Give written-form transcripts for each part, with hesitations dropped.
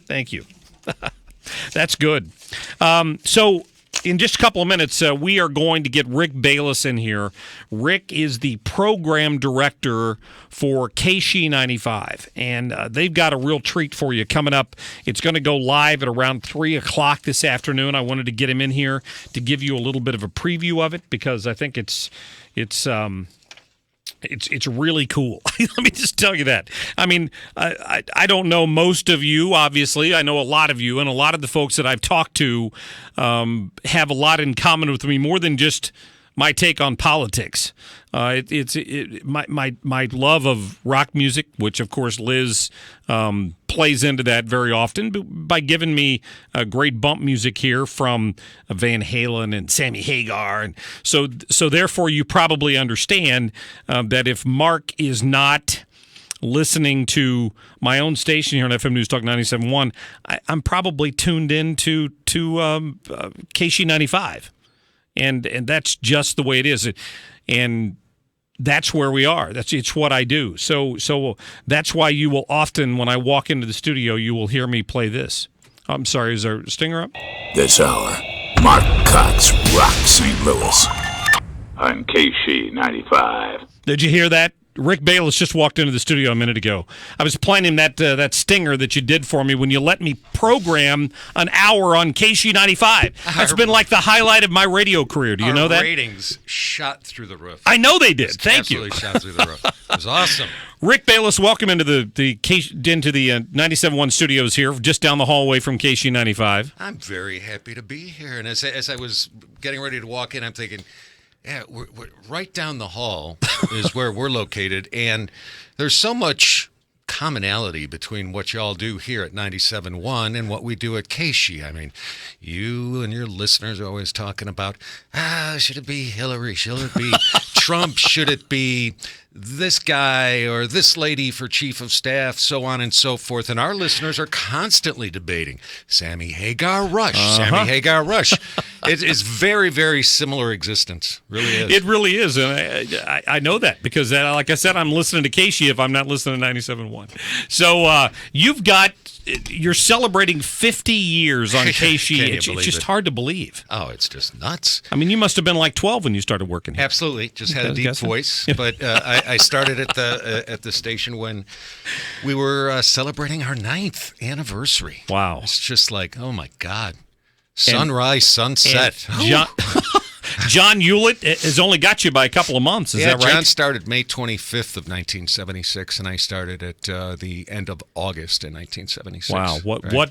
Thank you. That's good. So in just a couple of minutes, we are going to get Rick Bayless in here. Rick is the program director for KSHE 95, and they've got a real treat for you coming up. It's going to go live at around 3 o'clock this afternoon. I wanted to get him in here to give you a little bit of a preview of it because I think it's really cool. Let me just tell you that. I mean, I don't know most of you, obviously. I know a lot of you, and a lot of the folks that I've talked to have a lot in common with me, more than just my take on politics. My love of rock music, which of course Liz plays into that very often by giving me great bump music here from Van Halen and Sammy Hagar, and so therefore you probably understand that if Mark is not listening to my own station here on FM News Talk 97.1, I'm probably tuned in to KSHE 95. And that's just the way it is. And that's where we are. It's what I do. So that's why you will often, when I walk into the studio, you will hear me play this. I'm sorry, is there a stinger up? This hour, Mark Cox rocks St. Louis on KSHE 95. Did you hear that? Rick Bayless just walked into the studio a minute ago. I was playing him that stinger that you did for me when you let me program an hour on KSHE 95. That's been like the highlight of my radio career. Do you know that? Our ratings shot through the roof. I know they did. Thank you. Absolutely shot through the roof. It was awesome. Rick Bayless, welcome into the 97.1 studios here, just down the hallway from KSHE 95. I'm very happy to be here. And as I was getting ready to walk in, I'm thinking, yeah, we're right down the hall is where we're located, and there's so much commonality between what y'all do here at 97.1 and what we do at KSHE. I mean, you and your listeners are always talking about, should it be Hillary? Should it be Trump? Should it be this guy or this lady for chief of staff, so on and so forth. And our listeners are constantly debating Sammy Hagar Rush. Sammy Hagar Rush. It's very, very similar existence. Really is. It really is. And I know that because, like I said, I'm listening to KSHE if I'm not listening to 97.1. So you're celebrating 50 years on KSHE. It's just hard to believe. Oh, it's just nuts. I mean, you must have been like 12 when you started working here. Absolutely. Just had a deep voice. But I started at the station when we were celebrating our 9th anniversary. Wow. It's just like, oh, my God. Sunrise, sunset. John Hewlett has only got you by a couple of months. Is that right? John started May 25th of 1976, and I started at the end of August in 1976. Wow,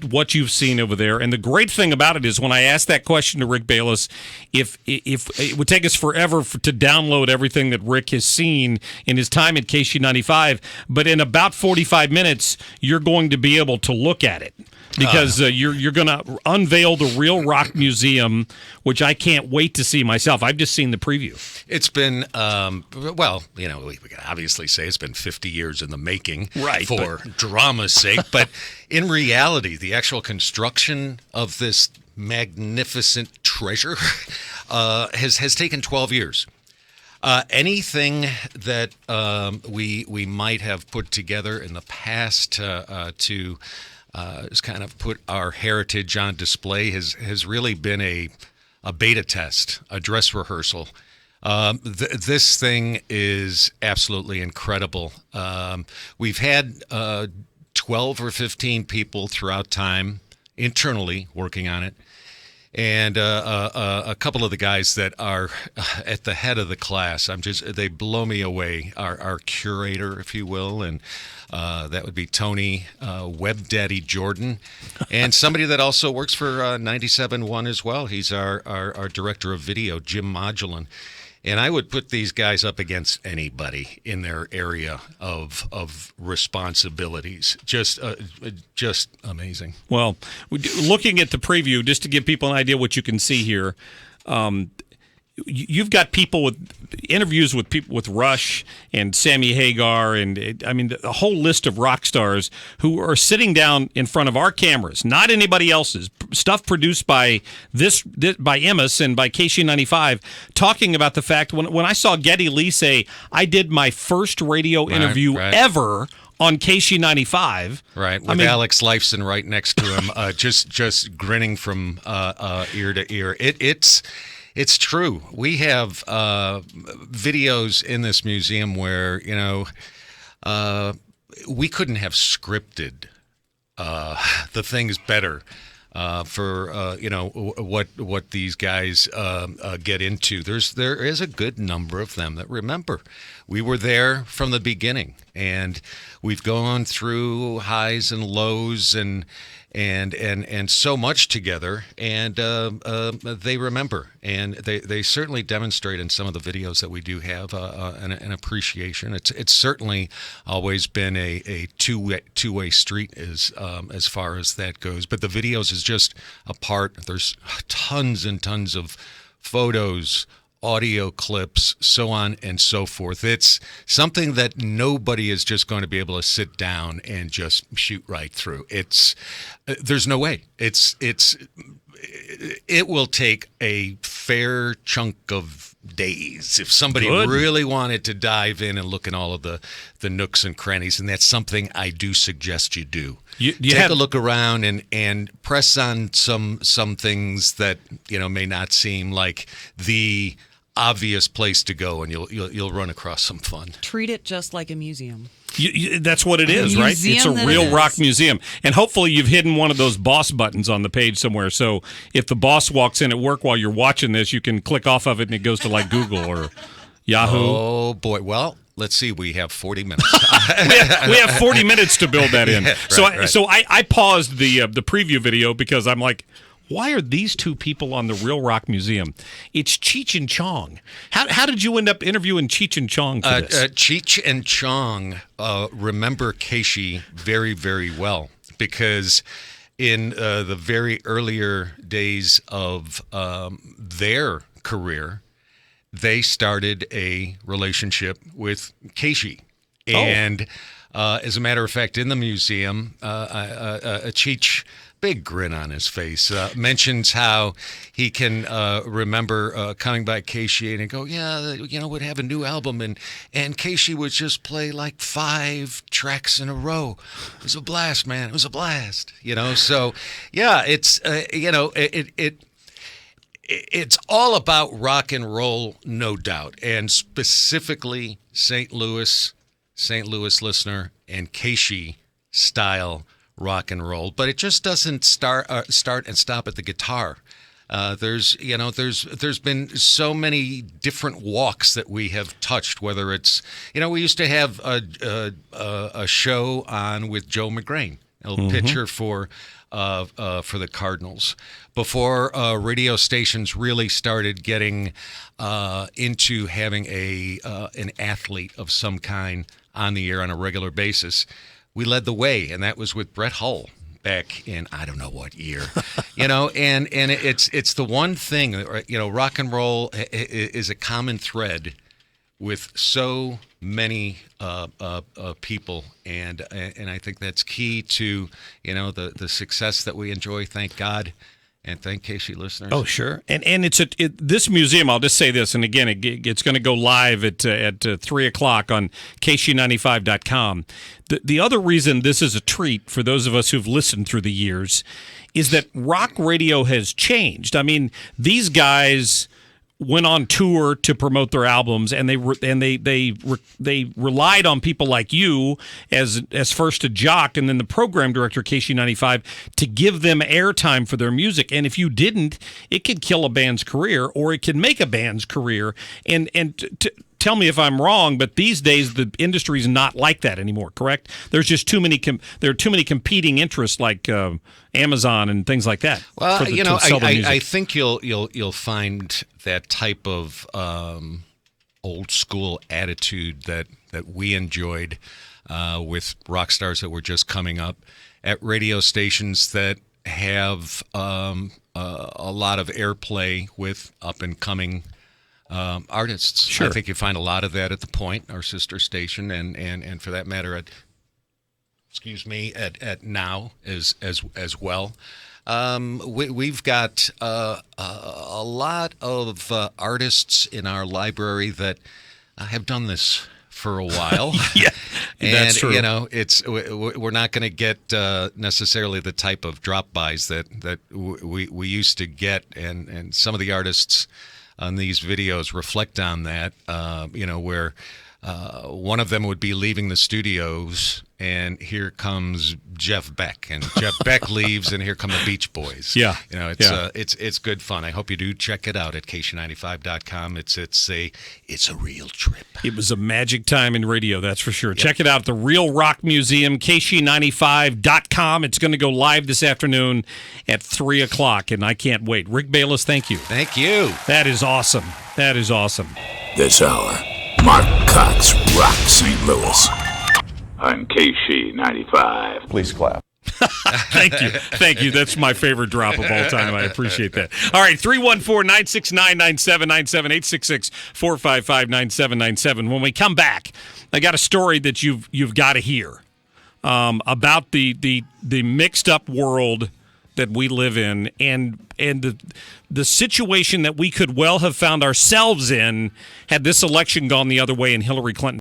what you've seen over there. And the great thing about it is when I asked that question to Rick Bayless, if it would take us forever to download everything that Rick has seen in his time at KSHE 95, but in about 45 minutes, you're going to be able to look at it. Because you're going to unveil the Real Rock Museum, which I can't wait to see myself. I've just seen the preview. It's been, we can obviously say it's been 50 years in the making for drama's sake. But in reality, the actual construction of this magnificent treasure has taken 12 years. Anything that we might have put together in the past to just kind of put our heritage on display has really been a beta test, a dress rehearsal. This thing is absolutely incredible. We've had 12 or 15 people throughout time internally working on it. And a couple of the guys that are at the head of the class, they blow me away. Our curator, if you will, and that would be Tony Web Daddy Jordan, and somebody that also works for 97.1 as well. He's our director of video, Jim Modulin. And I would put these guys up against anybody in their area of responsibilities. Just amazing. Well, looking at the preview, just to give people an idea what you can see here, you've got people with interviews with people with Rush and Sammy Hagar, and I mean a whole list of rock stars who are sitting down in front of our cameras, not anybody else's stuff produced by by Emmis and by KSHE 95, talking about the fact when I saw Geddy Lee say, I did my first radio interview ever on KSHE 95. Right, with Alex Lifeson right next to him, just grinning from ear to ear. It's true. We have videos in this museum where, we couldn't have scripted the things better for what these guys get into. There is a good number of them that remember. We were there from the beginning, and we've gone through highs and lows and so much together, and they remember, and they certainly demonstrate in some of the videos that we do have an appreciation. It's certainly always been a two-way street as far as that goes, but the videos is just a part. There's tons and tons of photos, audio clips, so on and so forth. It's something that nobody is just going to be able to sit down and just shoot right through. There's no way. It will take a fair chunk of days if somebody really wanted to dive in and look in all of the nooks and crannies, and that's something I do suggest you do. Take a look around and press on some things that may not seem like the obvious place to go, and you'll run across some fun. Treat it just like a museum. That's what it is, right? It's a real rock museum. And hopefully you've hidden one of those boss buttons on the page somewhere. So if the boss walks in at work while you're watching this, you can click off of it and it goes to like Google or Yahoo. Oh, boy. Well, let's see. We have 40 minutes. we have 40 minutes to build that in. Right. So I paused the preview video because I'm like, why are these two people on the Real Rock Museum? It's Cheech and Chong. How did you end up interviewing Cheech and Chong for this? Cheech and Chong remember KSHE very, very well because in the very earlier days of their career, they started a relationship with KSHE. And as a matter of fact, in the museum, Cheech, big grin on his face, mentions how he can remember coming by KSHE and go, we'd have a new album, and KSHE would just play like 5 tracks in a row. It was a blast, man. It was a blast. So yeah, it's it's all about rock and roll, no doubt, and specifically St. Louis listener and KSHE style rock and roll, but it just doesn't start and stop at the guitar. There's been so many different walks that we have touched. Whether it's we used to have a show on with Joe McGrain, a pitcher for the Cardinals, before radio stations really started getting into having an athlete of some kind on the air on a regular basis. We led the way, and that was with Brett Hull back in I don't know what year, and it's the one thing, rock and roll is a common thread with so many people, and I think that's key to the success that we enjoy. Thank God. And thank KSHE listeners. Oh, sure. And it's this museum, I'll just say this, and again, it's going to go live at 3 o'clock on KSHE95.com. The other reason this is a treat for those of us who've listened through the years is that rock radio has changed. I mean, these guys went on tour to promote their albums, and they relied on people like you as first a jock and then the program director KSHE 95 to give them airtime for their music. And if you didn't, it could kill a band's career, or it could make a band's career. And tell me if I'm wrong, but these days the industry's not like that anymore. Correct? There's just too many. There are too many competing interests like Amazon and things like that. Well, I think you'll find that type of old school attitude that we enjoyed with rock stars that were just coming up at radio stations that have a lot of airplay with up and coming artists. Sure. I think you find a lot of that at The Point, our sister station, and for that matter at Now as well. We've got a lot of artists in our library that have done this for a while. Yeah. And, That's true. We're not going to get necessarily the type of drop-bys that we used to get, and some of the artists on these videos reflect on that, where one of them would be leaving the studios, and here comes Jeff Beck, and Jeff Beck leaves, and here come the Beach Boys. Yeah, it's good fun. I hope you do check it out at KSHE95.com. It's a real trip. It was a magic time in radio, that's for sure. Yep. Check it out, the Real Rock Museum, KSHE95.com. It's going to go live this afternoon at 3 o'clock, and I can't wait. Rick Bayless, thank you. Thank you. That is awesome. That is awesome. This hour, Mark Cox rocks St. Louis on KSHE 95. Please clap. Thank you. That's my favorite drop of all time. I appreciate that. All right, 314-969-9797, 866-455-9797. When we come back, I got a story that you've got to hear about the mixed up world that we live in, and the situation that we could well have found ourselves in had this election gone the other way and Hillary Clinton